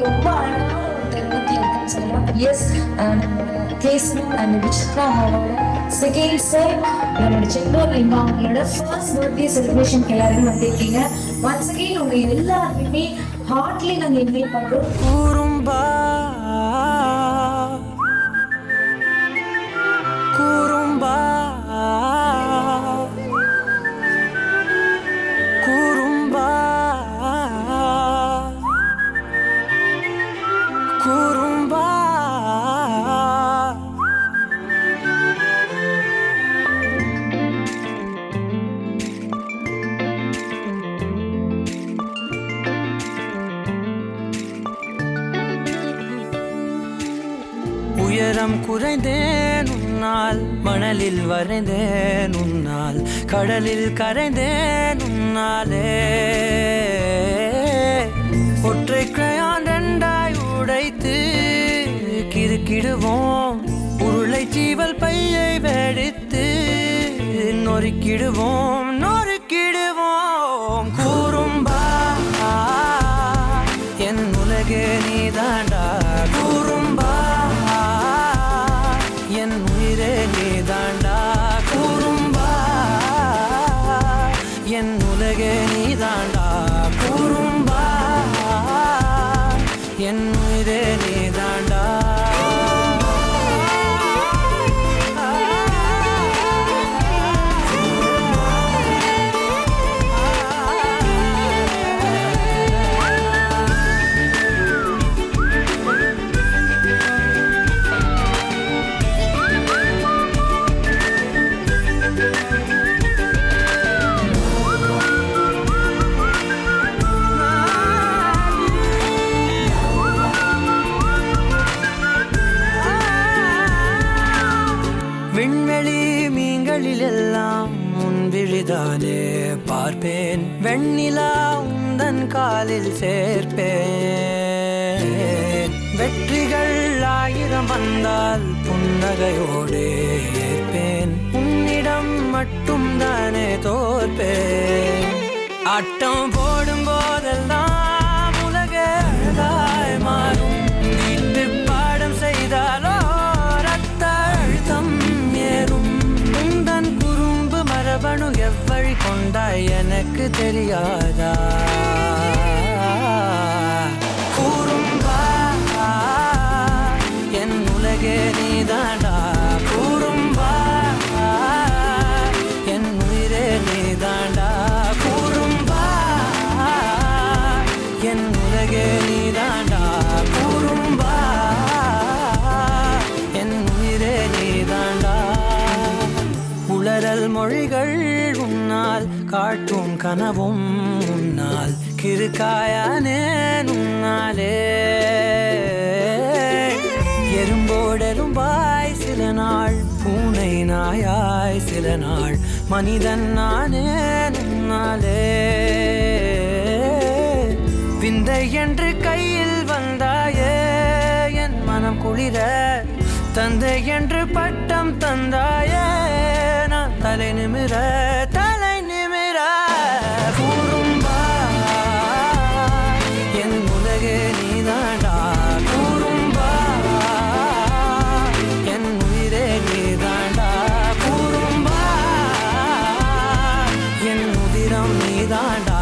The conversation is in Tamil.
ரொம்ப அழகான ஒரு தருணத்தில் இருக்குன்னு சொல்லலாம். எஸ், கேசவன் அண்ட் விசித்ரா அவங்களோட செகண்ட் சார் நம்மளோட செங்கோல் லிங்கா அவங்களோட ஃபர்ஸ்ட் பர்த்டே செலிப்ரேஷனுக்கு எல்லாருமே வந்திருக்கீங்க. ஒன்ஸ் அகெயின் உங்க எல்லாருமே ஹார்ட்லி நாங்க இன்வைட் பண்றோம். குறும்பா குறும்பா குறும்பா குறும்பா உயரம் குறைந்தேன் உன்னால், மணலில் வரைந்தேன் உன்னால், கடலில் கரைந்தேன் உன்னாலே. ஒற்றை கிரையான் ரெண்டாய் உடைத்து கிறுக்கிடுவோம், உருளை சீவல் பையை வெடித்து நொறுக்கிடுவோம் நொறுக்கிடுவோம். குறும்பா என் உலகே நீதாண்டா, குறும்பா என் உயிரே நீதாண்டா, குறும்பா என் உலகே நீதாண்டா, குறும்பா என் உயிரே நீதாண்டா. விண்வெளி மீன்களிலெல்லாம் உன் விழிதானே பார்ப்பேன், வெண்ணிலா உந்தன் காலில் சேர்ப்பேன். வெற்றிகள் 1000 வந்தால் புன்னகையோடு ஏற்பேன், உன்னிடம் மட்டும் தானே தோற்பேன். ஆட்டம் போடும் போதெல்லாம் உலக அழகாய் மாறும், வீட்டு பாடம் செய்தாலோ ரத்த அழுத்தம் ஏறும். உந்தன் குறும்பு மரபணு எவ்வழி கொண்டாய் எனக்கு தெரியாதா? குறும்பா என் உலகே நீதாண்டா, குறும்பா என் உயிரே நீதாண்டா, குறும்பா என் உலகே நீதாண்டா, குறும்பா என் உயிரே நீதாண்டா. உளறல் மொழிகள் உன்னால், காட்டும் கனவும் உன்னால், கிறுக்காயானே உன்னாலே. எறும்போடெரும்பாய் சில நாள், பூனை நாயாய் சில நாள், மனிதன் நானே உன்னாலே. விந்தை என்று கையில் வந்தாயே என் மனம் குளிர, தந்தை என்று பட்டம் தந்தாயே நான் தலை நிமிர தலை நிமிர. குறும்பா என் உலகே நீதாண்டா, குறும்பா என் உயிரே நீதாண்டா, குறும்பா என் உதிரம் நீதாண்டா,